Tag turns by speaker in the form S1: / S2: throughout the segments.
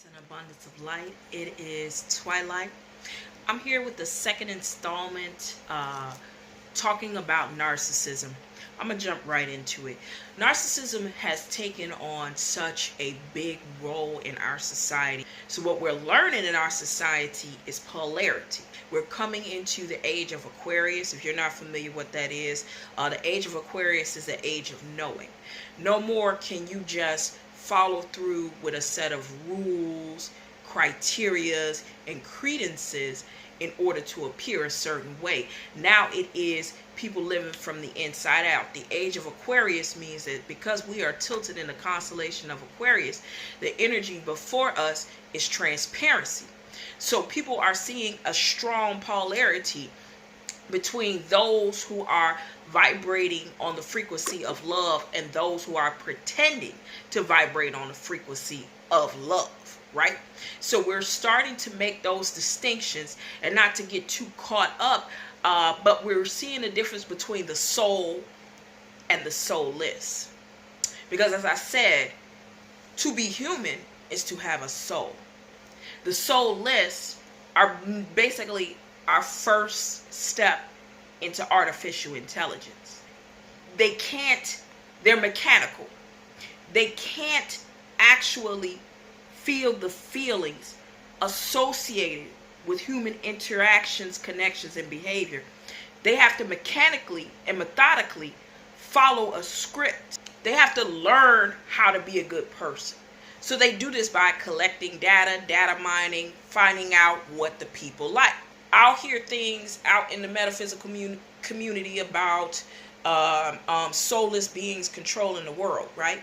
S1: Peace and abundance of light. It is Twilight. I'm here with the second installment talking about narcissism. I'm going to jump right into it. Narcissism has taken on such a big role in our society. So what we're learning in our society is polarity. We're coming into the age of Aquarius. If you're not familiar with what that is, the age of Aquarius is the age of knowing. No more can you just follow through with a set of rules, criterias, and credences in order to appear a certain way. Now it is people living from the inside out. The age of Aquarius means that because we are tilted in the constellation of Aquarius, the energy before us is transparency. So people are seeing a strong polarity between those who are vibrating on the frequency of love and those who are pretending to vibrate on the frequency of love, right? So we're starting to make those distinctions and not to get too caught up, but we're seeing the difference between the soul and the soulless. Because as I said, to be human is to have a soul. The soulless are basically our first step into artificial intelligence. They're mechanical. They can't actually feel the feelings associated with human interactions, connections, and behavior. They have to mechanically and methodically follow a script. They have to learn how to be a good person. So they do this by collecting data mining, finding out what the people like. I'll hear things out in the metaphysical community about soulless beings controlling the world, right?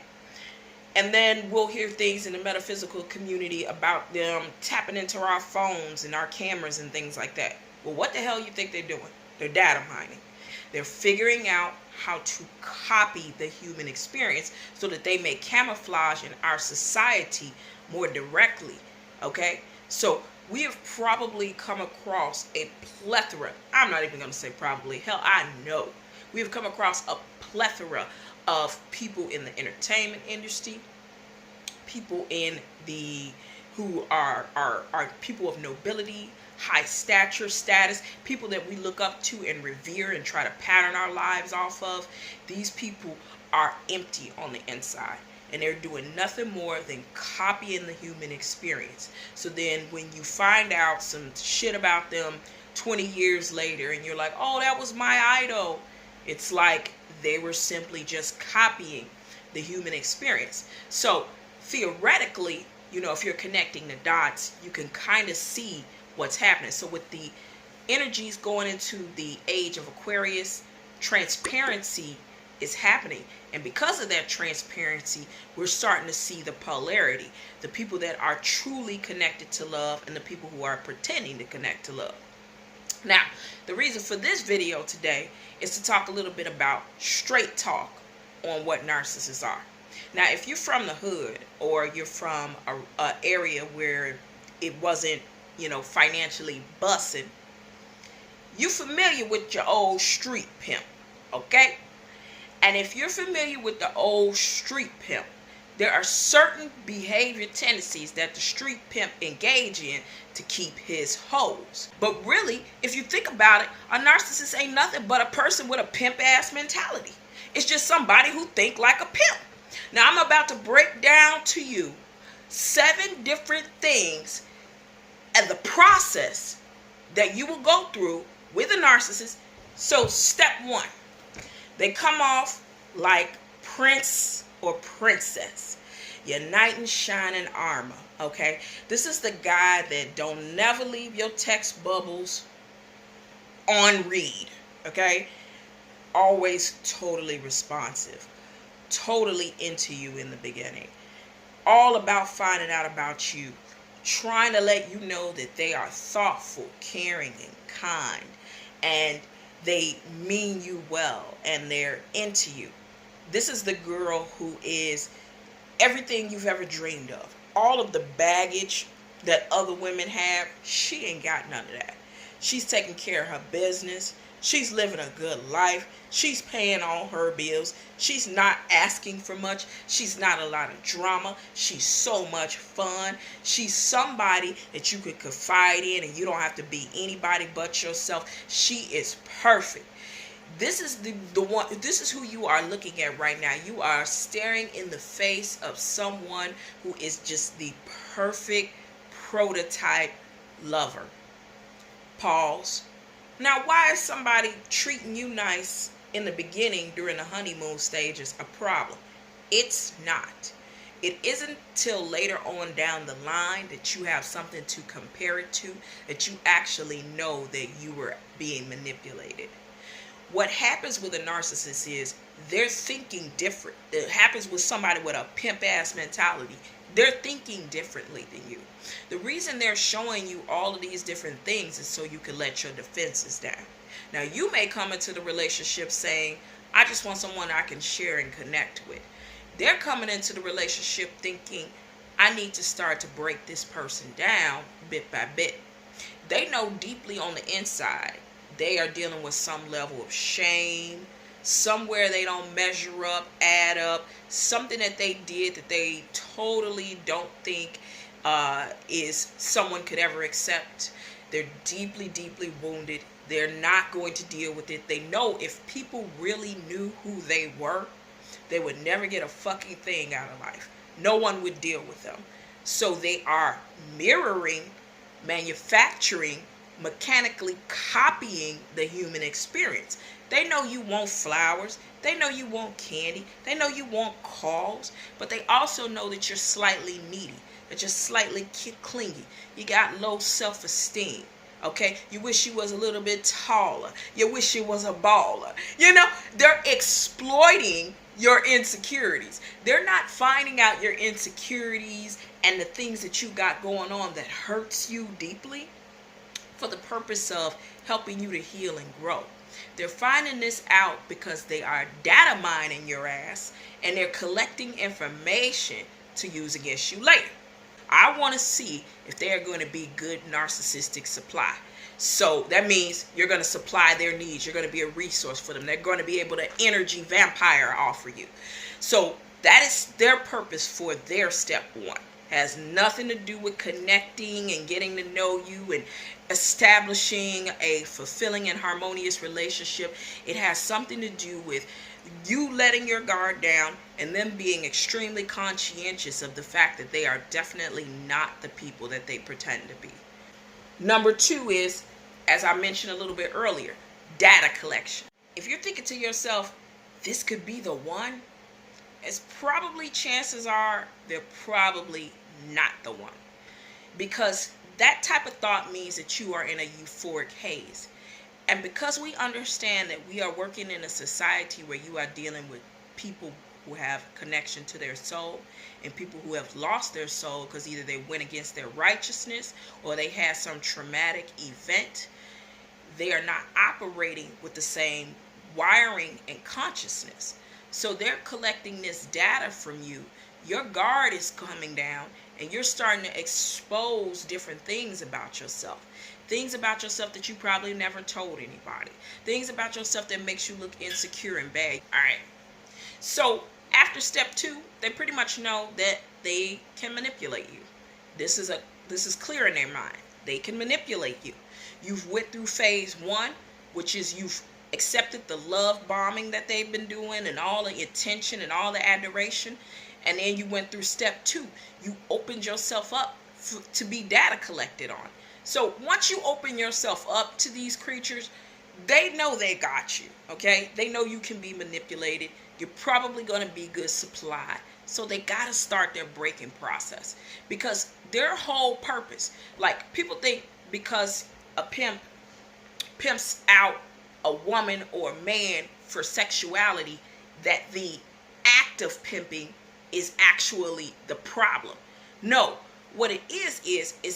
S1: And then we'll hear things in the metaphysical community about them tapping into our phones and our cameras and things like that. Well, what the hell you think they're doing? They're data mining. They're figuring out how to copy the human experience so that they may camouflage in our society more directly, okay? So we have probably come across a plethora. I'm not even going to say probably. Hell, I know. We have come across a plethora of people in the entertainment industry, people who are people of nobility, high stature, status, people that we look up to and revere and try to pattern our lives off of. These people are empty on the inside. And they're doing nothing more than copying the human experience. So then when you find out some shit about them 20 years later and you're like, oh, that was my idol. It's like they were simply just copying the human experience. So theoretically, if you're connecting the dots, you can kind of see what's happening. So with the energies going into the age of Aquarius, transparency is happening. And because of that transparency, we're starting to see the polarity. The people that are truly connected to love and the people who are pretending to connect to love. Now, the reason for this video today is to talk a little bit about straight talk on what narcissists are. Now, if you're from the hood or you're from an area where it wasn't, financially busting, you're familiar with your old street pimp, okay? And if you're familiar with the old street pimp, there are certain behavior tendencies that the street pimp engage in to keep his hoes. But really, if you think about it, a narcissist ain't nothing but a person with a pimp-ass mentality. It's just somebody who think like a pimp. Now, I'm about to break down to you 7 different things and the process that you will go through with a narcissist. So, step 1. They come off like prince or princess, your knight in shining armor, okay? This is the guy that don't never leave your text bubbles on read, okay? Always totally responsive, totally into you in the beginning, all about finding out about you, trying to let you know that they are thoughtful, caring, and kind, and they mean you well, and they're into you. This is the girl who is everything you've ever dreamed of. All of the baggage that other women have, she ain't got none of that. She's taking care of her business. She's living a good life. She's paying all her bills. She's not asking for much. She's not a lot of drama. She's so much fun. She's somebody that you could confide in and you don't have to be anybody but yourself. She is perfect. This is the one, this is who you are looking at right now. You are staring in the face of someone who is just the perfect prototype lover. Pause. Now, why is somebody treating you nice in the beginning during the honeymoon stages a problem? It's not. It isn't till later on down the line that you have something to compare it to, that you actually know that you were being manipulated. What happens with a narcissist is they're thinking different. It happens with somebody with a pimp ass mentality. They're thinking differently than you. The reason they're showing you all of these different things is so you can let your defenses down. Now, you may come into the relationship saying, I just want someone I can share and connect with. They're coming into the relationship thinking, I need to start to break this person down bit by bit. They know deeply on the inside they are dealing with some level of shame, somewhere they don't measure up, add up, something that they did that they totally don't think is someone could ever accept. They're deeply, deeply wounded. They're not going to deal with it. They know if people really knew who they were, they would never get a fucking thing out of life. No one would deal with them. So they are mirroring, manufacturing, mechanically copying the human experience. They know you want flowers. They know you want candy. They know you want calls. But they also know that you're slightly needy, that you're slightly clingy. You got low self-esteem. Okay? You wish you was a little bit taller. You wish you was a baller. You know, they're exploiting your insecurities. They're not finding out your insecurities and the things that you got going on that hurts you deeply for the purpose of helping you to heal and grow. They're finding this out because they are data mining your ass and they're collecting information to use against you later. I want to see if they're going to be good narcissistic supply. So that means you're going to supply their needs. You're going to be a resource for them. They're going to be able to energy vampire offer you. So that is their purpose for their step one. Has nothing to do with connecting and getting to know you and establishing a fulfilling and harmonious relationship. It has something to do with you letting your guard down and them being extremely conscientious of the fact that they are definitely not the people that they pretend to be. Number two is, as I mentioned a little bit earlier, data collection. If you're thinking to yourself, this could be the one, it's probably, chances are, they're probably not the one. Because that type of thought means that you are in a euphoric haze. And because we understand that we are working in a society where you are dealing with people who have connection to their soul and people who have lost their soul because either they went against their righteousness or they had some traumatic event, they are not operating with the same wiring and consciousness. So they're collecting this data from you. Your guard is coming down and you're starting to expose different things about yourself. Things about yourself that you probably never told anybody. Things about yourself that makes you look insecure and bad. All right. So after step two, they pretty much know that they can manipulate you. This is clear in their mind. They can manipulate you. You've went through phase one, which is you've accepted the love bombing that they've been doing and all the attention and all the adoration. And then you went through step two. You opened yourself up to be data collected on. So once you open yourself up to these creatures, they know they got you, okay? They know you can be manipulated. You're probably going to be good supply. So they got to start their breaking process. Because their whole purpose, like people think because a pimp pimps out a woman or a man for sexuality, that the act of pimping is actually the problem. No, what it is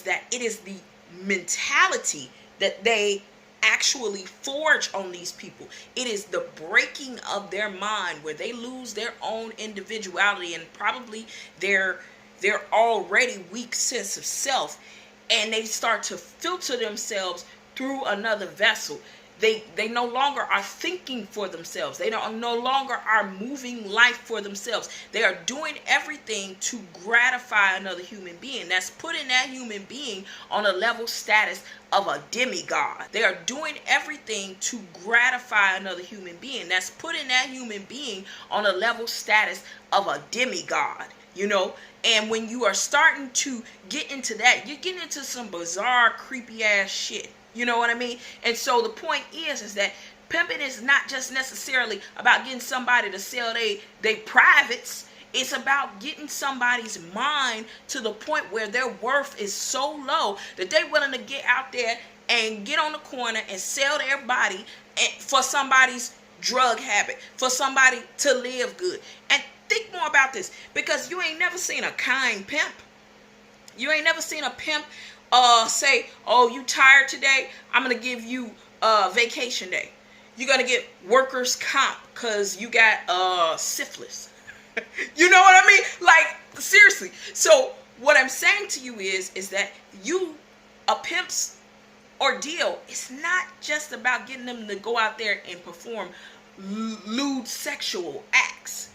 S1: that it is the mentality that they actually forge on these people. It is the breaking of their mind where they lose their own individuality and probably their already weak sense of self, and they start to filter themselves through another vessel. They no longer are thinking for themselves. They no longer are moving life for themselves. They are doing everything to gratify another human being. That's putting that human being on a level status of a demigod. They are doing everything to gratify another human being. That's putting that human being on a level status of a demigod. And when you are starting to get into that, you're getting into some bizarre, creepy ass shit. You know what I mean? And so the point is that pimping is not just necessarily about getting somebody to sell they privates. It's about getting somebody's mind to the point where their worth is so low that they're willing to get out there and get on the corner and sell their body for somebody's drug habit, for somebody to live good. And think more about this, because you ain't never seen a kind pimp. You ain't never seen a pimp say, oh, you tired today? I'm going to give you a vacation day. You're going to get workers' comp because you got syphilis. You know what I mean? Like, seriously. So what I'm saying to you is that a pimp's ordeal is not just about getting them to go out there and perform lewd sexual acts.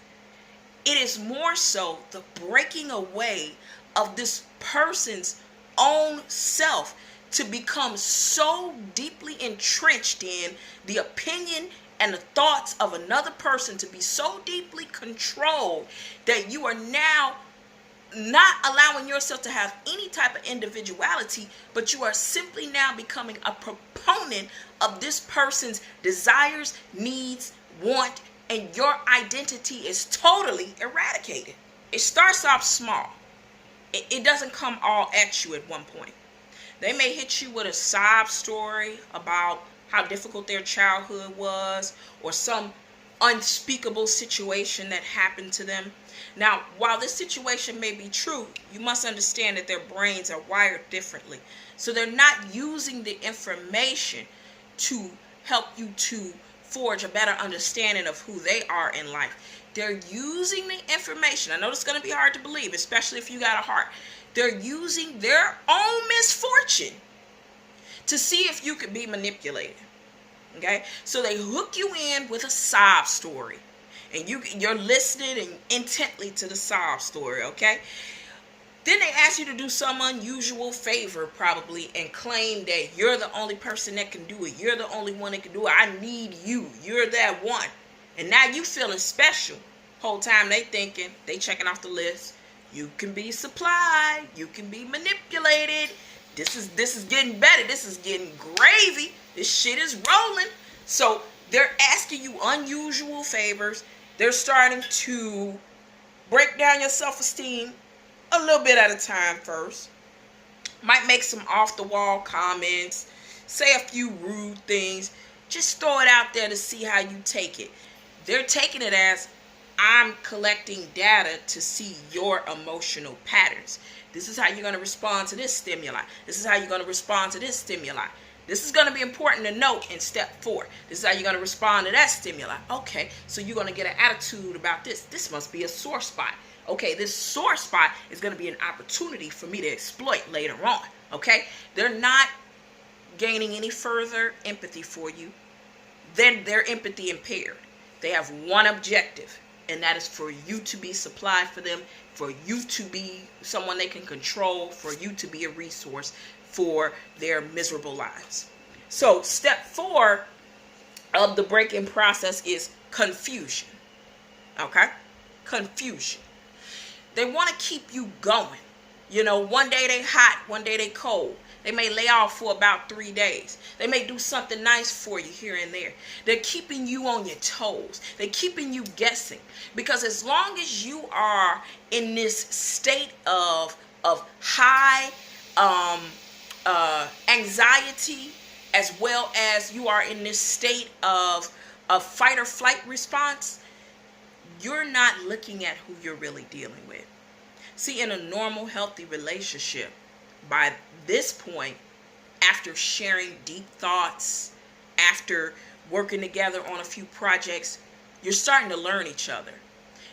S1: It is more so the breaking away of this person's own self to become so deeply entrenched in the opinion and the thoughts of another person, to be so deeply controlled that you are now not allowing yourself to have any type of individuality, but you are simply now becoming a proponent of this person's desires, needs, want, and your identity is totally eradicated. It starts off small. It doesn't come all at you at one point. They may hit you with a sob story about how difficult their childhood was, or some unspeakable situation that happened to them. Now, while this situation may be true, you must understand that their brains are wired differently. So they're not using the information to help you to forge a better understanding of who they are in life. They're using the information. I know it's going to be hard to believe, especially if you got a heart. They're using their own misfortune to see if you could be manipulated. Okay? So they hook you in with a sob story. And you're listening intently to the sob story, okay? Then they ask you to do some unusual favor, probably, and claim that you're the only person that can do it. You're the only one that can do it. I need you. You're that one. And now you feeling special. Whole time they thinking, they checking off the list. You can be supplied. You can be manipulated. This is getting better. This is getting gravy. This shit is rolling. So they're asking you unusual favors. They're starting to break down your self-esteem a little bit at a time first. Might make some off-the-wall comments. Say a few rude things. Just throw it out there to see how you take it. They're taking it as, I'm collecting data to see your emotional patterns. This is how you're going to respond to this stimuli. This is how you're going to respond to this stimuli. This is going to be important to note in step 4. This is how you're going to respond to that stimuli. Okay, so you're going to get an attitude about this. This must be a sore spot. Okay, this sore spot is going to be an opportunity for me to exploit later on. Okay, they're not gaining any further empathy for you. Then they're empathy impaired. They have one objective, and that is for you to be supplied for them, for you to be someone they can control, for you to be a resource for their miserable lives. So step 4 of the break-in process is confusion. Okay? Confusion. They want to keep you going. You know, one day they hot, one day they cold. They may lay off for about 3 days. They may do something nice for you here and there. They're keeping you on your toes. They're keeping you guessing. Because as long as you are in this state of high anxiety, as well as you are in this state of fight or flight response, you're not looking at who you're really dealing with. See, in a normal, healthy relationship, by this point, after sharing deep thoughts, after working together on a few projects, you're starting to learn each other.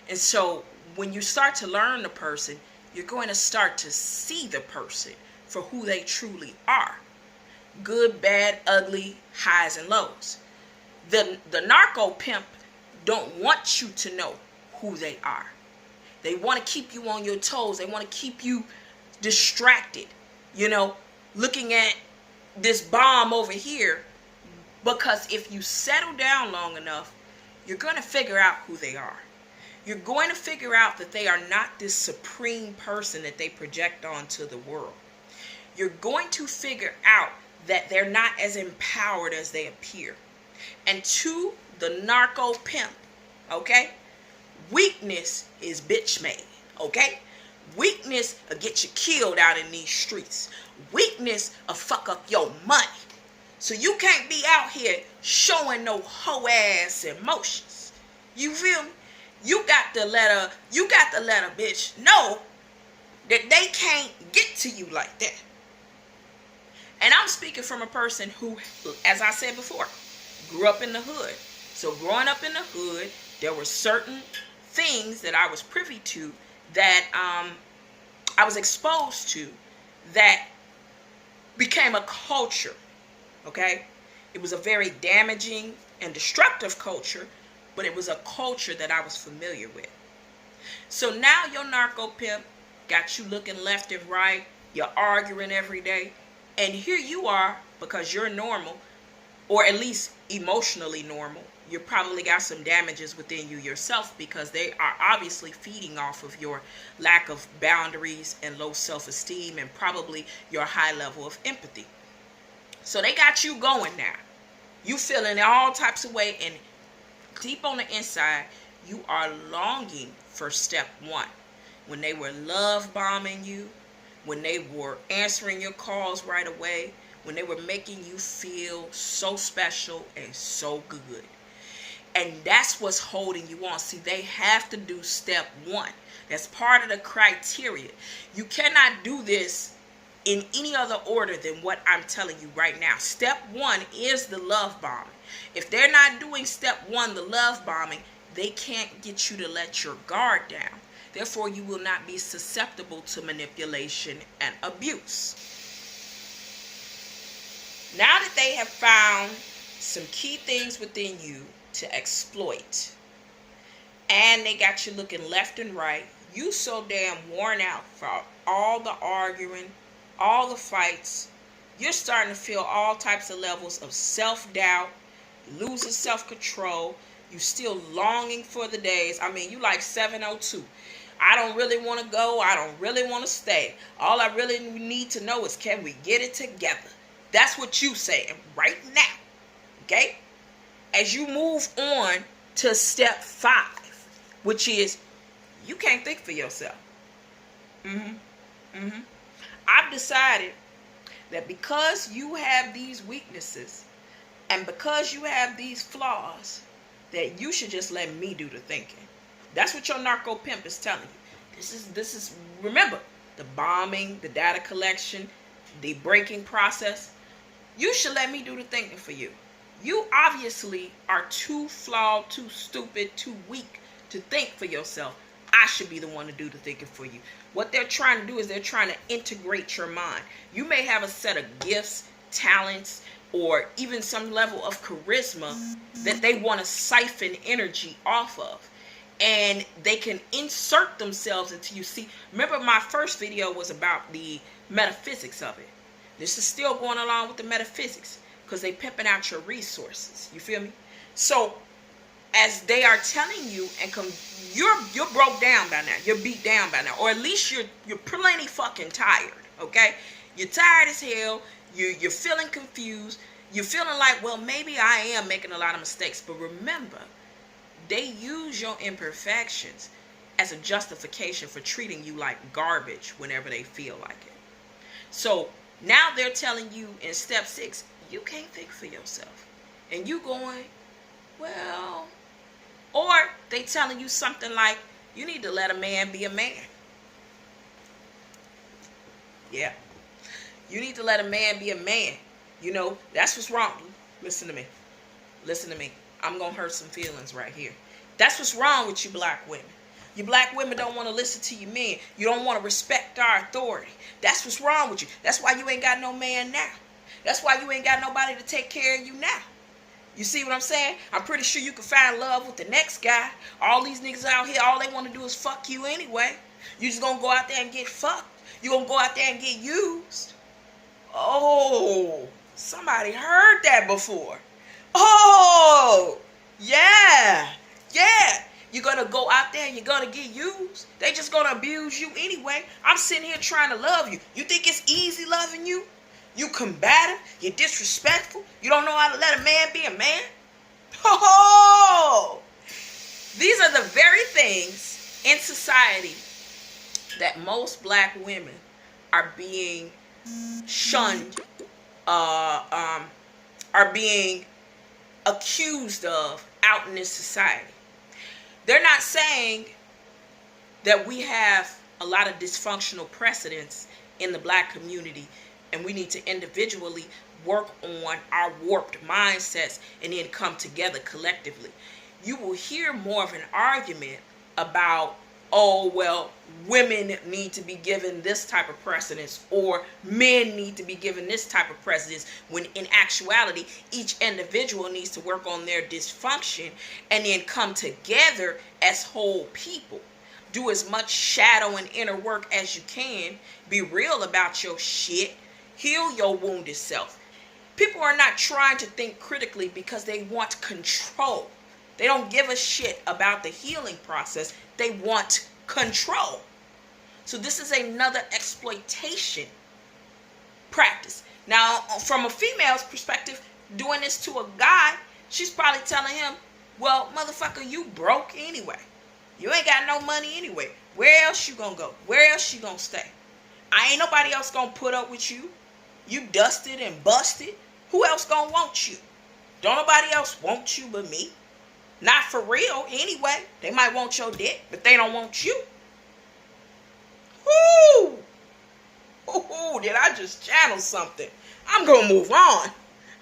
S1: And so when you start to learn the person, you're going to start to see the person for who they truly are. good, bad, ugly, highs and lows. The narco pimp don't want you to know who they are. They want to keep you on your toes. They want to keep you distracted, looking at this bomb over here, because if you settle down long enough, you're going to figure out who they are. You're going to figure out that they are not this supreme person that they project onto the world. You're going to figure out that they're not as empowered as they appear. And to the narco pimp, okay, weakness is bitch made, okay? Weakness will get you killed out in these streets. Weakness will fuck up your money. So you can't be out here showing no hoe ass emotions. You feel me? You got to let a bitch know that they can't get to you like that. And I'm speaking from a person who, as I said before, grew up in the hood. So growing up in the hood, there were certain things that I was privy to, that I was exposed to, that became a culture, okay? It was a very damaging and destructive culture, but it was a culture that I was familiar with. So now your narco pimp got you looking left and right, you're arguing every day, and here you are, because you're normal, or at least emotionally normal. You probably got some damages within you yourself, because they are obviously feeding off of your lack of boundaries and low self-esteem, and probably your high level of empathy. So they got you going now. You feeling all types of way, and deep on the inside, you are longing for step one. When they were love bombing you, when they were answering your calls right away, when they were making you feel so special and so good. And that's what's holding you on. See, they have to do step one. That's part of the criteria. You cannot do this in any other order than what I'm telling you right now. Step one is the love bombing. If they're not doing step one, the love bombing, they can't get you to let your guard down. Therefore, you will not be susceptible to manipulation and abuse. Now that they have found some key things within you to exploit, and they got you looking left and right, you so damn worn out for all the arguing, all the fights, you're starting to feel all types of levels of self-doubt, losing self-control, you still longing for the days. I mean, you like 702. I don't really want to go. I don't really want to stay. All I really need to know is, can we get it together? That's what you saying right now. Okay? As you move on to step 5, which is you can't think for yourself. I've decided that because you have these weaknesses and because you have these flaws, that you should just let me do the thinking. That's what your narco pimp is telling you. This is remember, the bombing, the data collection, the breaking process. You should let me do the thinking for you. You obviously are too flawed, too stupid, too weak to think for yourself. I should be the one to do the thinking for you. What they're trying to do is they're trying to integrate your mind. You may have a set of gifts, talents, or even some level of charisma that they want to siphon energy off of. And they can insert themselves into you. See, remember my first video was about the metaphysics of it. This is still going along with the metaphysics, because they pimping out your resources. You feel me? So as they are telling you, and you're broke down by now, you're beat down by now, or at least you're plenty fucking tired. Okay, you're tired as hell. You're feeling confused. You're feeling like, well, maybe I am making a lot of mistakes. But remember, they use your imperfections as a justification for treating you like garbage whenever they feel like it. So now they're telling you in step 6, you can't think for yourself. And you going, well, or they telling you something like, you need to let a man be a man. Yeah. You need to let a man be a man. You know, that's what's wrong. Listen to me. Listen to me. I'm going to hurt some feelings right here. That's what's wrong with you black women. You black women don't want to listen to you men. You don't want to respect our authority. That's what's wrong with you. That's why you ain't got no man now. That's why you ain't got nobody to take care of you now. You see what I'm saying? I'm pretty sure you can find love with the next guy. All these niggas out here, all they want to do is fuck you anyway. You just gonna go out there and get fucked. You gonna go out there and get used. Oh, somebody heard that before. Oh, yeah. You're gonna go out there and you're gonna get used. They just gonna abuse you anyway. I'm sitting here trying to love you. You think it's easy loving you? You combative, you're disrespectful, you don't know how to let a man be a man. Oh, these are the very things in society that most black women are being shunned, are being accused of out in this society. They're not saying that we have a lot of dysfunctional precedents in the black community, and we need to individually work on our warped mindsets and then come together collectively. You will hear more of an argument about, oh, well, women need to be given this type of precedence, or men need to be given this type of precedence, when in actuality, each individual needs to work on their dysfunction and then come together as whole people. Do as much shadow and inner work as you can. Be real about your shit. Heal your wounded self. People are not trying to think critically because they want control. They don't give a shit about the healing process. They want control. So this is another exploitation practice. Now, from a female's perspective, doing this to a guy, she's probably telling him, well, motherfucker, you broke anyway. You ain't got no money anyway. Where else you gonna go? Where else you gonna stay? I ain't nobody else gonna put up with you. You dusted and busted. Who else gonna want you? Don't nobody else want you but me. Not for real anyway. They might want your dick, but they don't want you. Whoo! Ooh, did I just channel something? I'm gonna move on.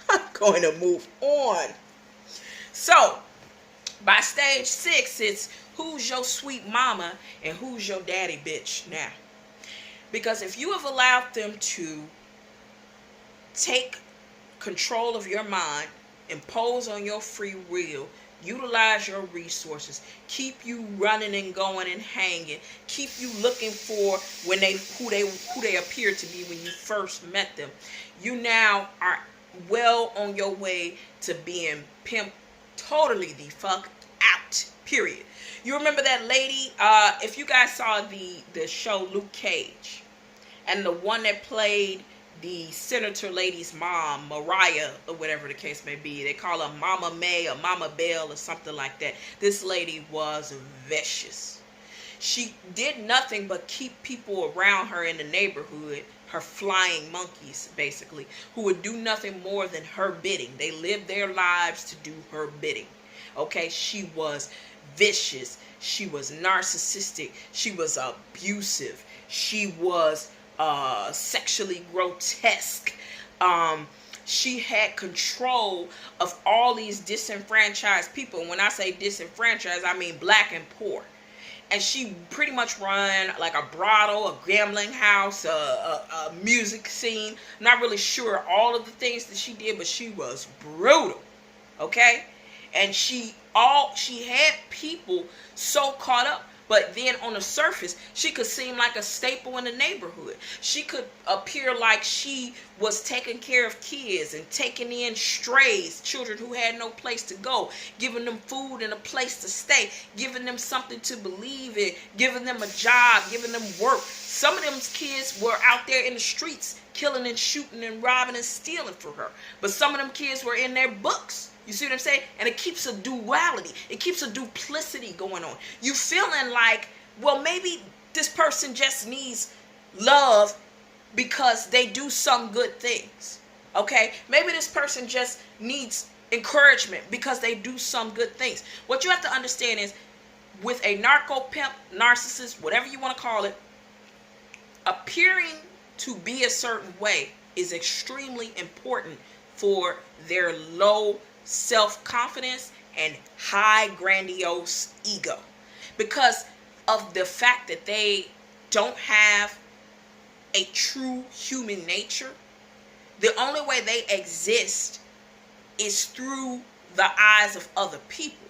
S1: I'm going to move on. So, by stage 6, it's who's your sweet mama and who's your daddy bitch now. Because if you have allowed them to take control of your mind, impose on your free will, utilize your resources, keep you running and going and hanging, keep you looking for who they appear to be when you first met them, you now are well on your way to being pimped totally the fuck out, period. You remember that lady, if you guys saw the show Luke Cage, and the one that played the senator lady's mom, Mariah, or whatever the case may be. They call her Mama May or Mama Bell or something like that. This lady was vicious. She did nothing but keep people around her in the neighborhood, her flying monkeys, basically, who would do nothing more than her bidding. They lived their lives to do her bidding. Okay, she was vicious. She was narcissistic. She was abusive. She was sexually grotesque. She had control of all these disenfranchised people. And when I say disenfranchised, I mean black and poor. And she pretty much run like a brothel, a gambling house, a music scene. Not really sure all of the things that she did, but she was brutal. Okay? And she had people so caught up. But then on the surface, she could seem like a staple in the neighborhood. She could appear like she was taking care of kids and taking in strays, children who had no place to go, giving them food and a place to stay, giving them something to believe in, giving them a job, giving them work. Some of them kids were out there in the streets killing and shooting and robbing and stealing for her. But some of them kids were in their books. You see what I'm saying? And it keeps a duality. It keeps a duplicity going on. You feeling like, well, maybe this person just needs love because they do some good things. Okay? Maybe this person just needs encouragement because they do some good things. What you have to understand is, with a narco pimp, narcissist, whatever you want to call it, appearing to be a certain way is extremely important for their low self-confidence and high grandiose ego, because of the fact that they don't have a true human nature. The only way they exist is through the eyes of other people.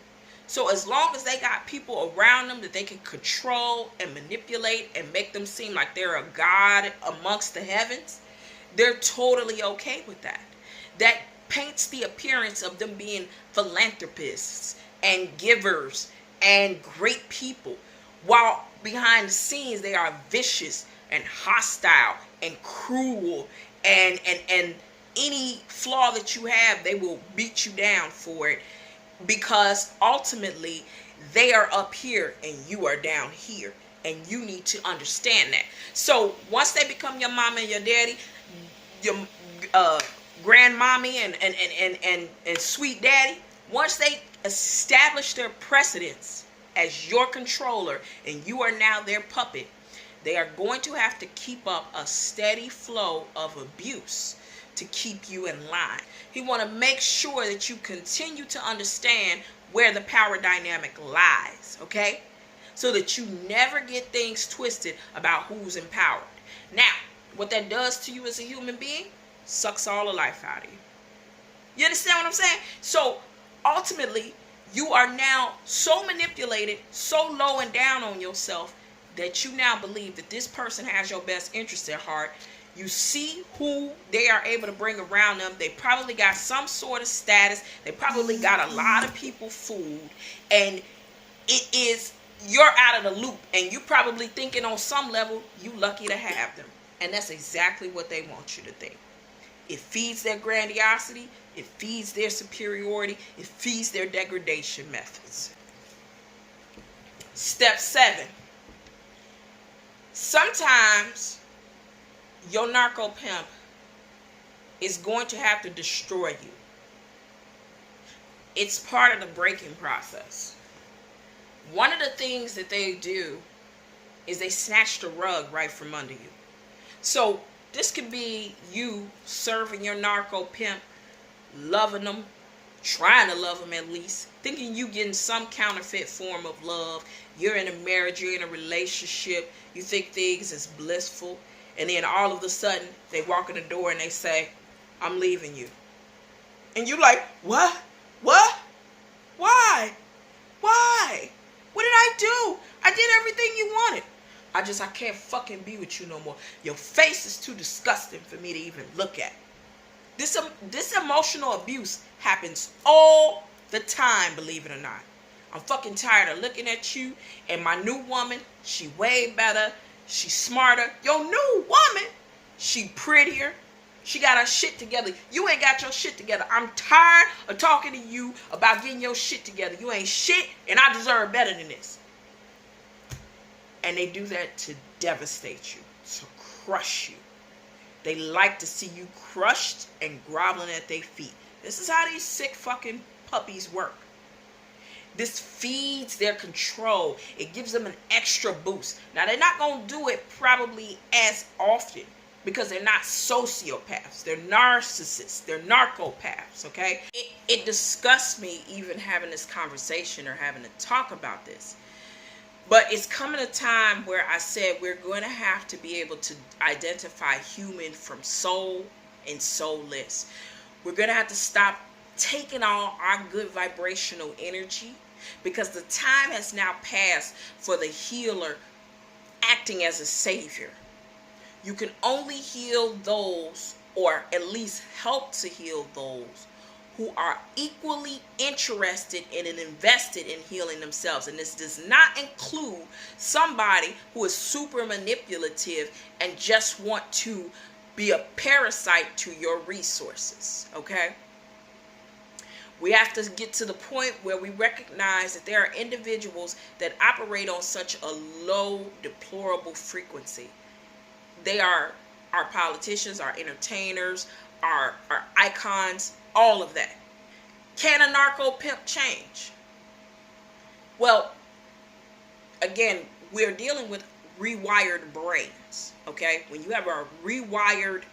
S1: So as long as they got people around them that they can control and manipulate and make them seem like they're a god amongst the heavens, they're totally okay with that. That paints the appearance of them being philanthropists and givers and great people, while behind the scenes they are vicious and hostile and cruel, and any flaw that you have, they will beat you down for it, because ultimately they are up here and you are down here, and you need to understand that. So once they become your mama and your daddy, your grandmommy and sweet daddy, once they establish their precedence as your controller and you are now their puppet, they are going to have to keep up a steady flow of abuse to keep you in line. He want to make sure that you continue to understand where the power dynamic lies, okay? So that you never get things twisted about who's empowered. Now, what that does to you as a human being, sucks all the life out of you. You understand what I'm saying? So ultimately, you are now so manipulated, so low and down on yourself, that you now believe that this person has your best interest at heart. You see who they are able to bring around them. They probably got some sort of status. They probably got a lot of people fooled. And it is, you're out of the loop. And you probably thinking on some level, you lucky to have them. And that's exactly what they want you to think. It feeds their grandiosity. It feeds their superiority. It feeds their degradation methods. Step 7. Sometimes your narco pimp is going to have to destroy you. It's part of the breaking process. One of the things that they do is they snatch the rug right from under you. So this could be you serving your narco pimp, loving them, trying to love them at least, thinking you getting some counterfeit form of love. You're in a marriage, you're in a relationship, you think things is blissful, and then all of a sudden they walk in the door and they say, I'm leaving you. And you like, what? What? Why? Why? What did I do? I did everything you wanted. I can't fucking be with you no more. Your face is too disgusting for me to even look at. This emotional abuse happens all the time, believe it or not. I'm fucking tired of looking at you and my new woman. She way better. She smarter. Your new woman, she prettier. She got her shit together. You ain't got your shit together. I'm tired of talking to you about getting your shit together. You ain't shit and I deserve better than this. And they do that to devastate you, to crush you. They like to see you crushed and groveling at their feet. This is how these sick fucking puppies work. This feeds their control. It gives them an extra boost. Now, they're not going to do it probably as often because they're not sociopaths. They're narcissists. They're narcopaths, okay? It disgusts me even having this conversation or having to talk about this. But it's coming a time where I said we're going to have to be able to identify human from soul and soulless. We're going to have to stop taking all our good vibrational energy, because the time has now passed for the healer acting as a savior. You can only heal those, or at least help to heal those, who are equally interested in and invested in healing themselves. And this does not include somebody who is super manipulative and just want to be a parasite to your resources, okay? We have to get to the point where we recognize that there are individuals that operate on such a low, deplorable frequency. They are our politicians, our entertainers, our icons, all of that. Can a narco pimp change? Well, again, we're dealing with rewired brains, okay? When you have a rewired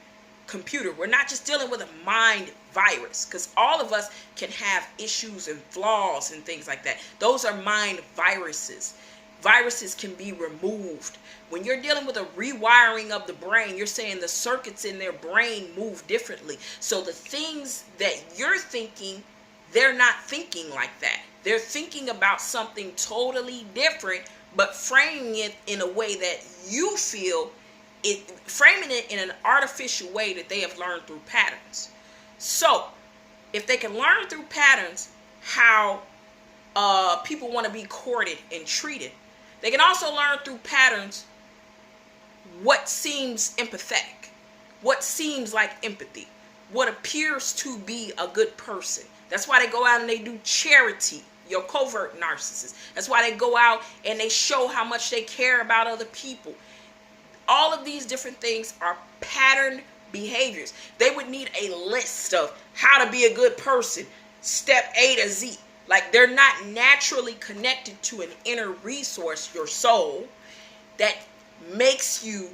S1: computer, we're not just dealing with a mind virus, because all of us can have issues and flaws and things like that. Those are mind viruses. viruses can be removed. When you're dealing with a rewiring of the brain, you're saying the circuits in their brain move differently. So the things that you're thinking, they're not thinking like that. They're thinking about something totally different, but framing it in a way that you feel it, framing it in an artificial way that they have learned through patterns. So if they can learn through patterns how people want to be courted and treated, they can also learn through patterns what seems empathetic, what seems like empathy, what appears to be a good person. That's why they go out and they do charity, your covert narcissist. That's why they go out and they show how much they care about other people. All of these different things are patterned behaviors. They would need a list of how to be a good person, step A to Z. Like, they're not naturally connected to an inner resource, your soul, that makes you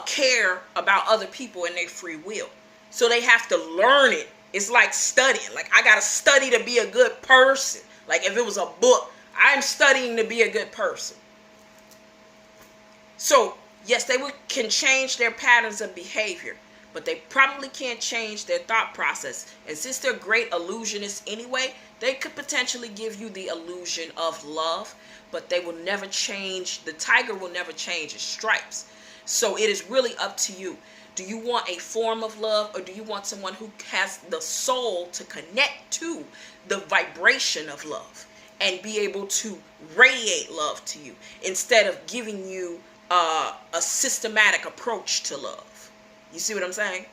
S1: care about other people and their free will. So they have to learn it. It's like studying. Like, I got to study to be a good person. Like, if it was a book, I'm studying to be a good person. So, yes, they can change their patterns of behavior, but they probably can't change their thought process. And since they're great illusionists anyway, they could potentially give you the illusion of love, but they will never change. The tiger will never change its stripes. So it is really up to you. Do you want a form of love, or do you want someone who has the soul to connect to the vibration of love and be able to radiate love to you instead of giving you a systematic approach to love? You see what I'm saying?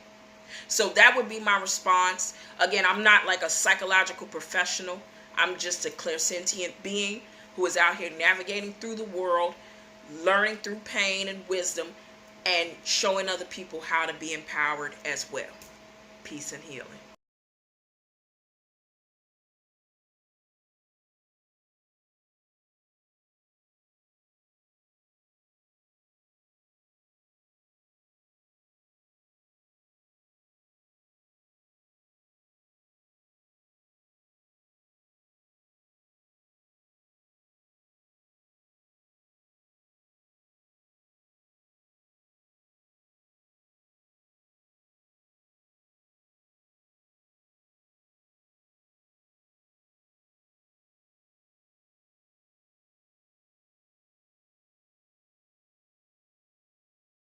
S1: So that would be my response. Again, I'm not like a psychological professional. I'm just a clairsentient being who is out here navigating through the world, learning through pain and wisdom, and showing other people how to be empowered as well. Peace and healing.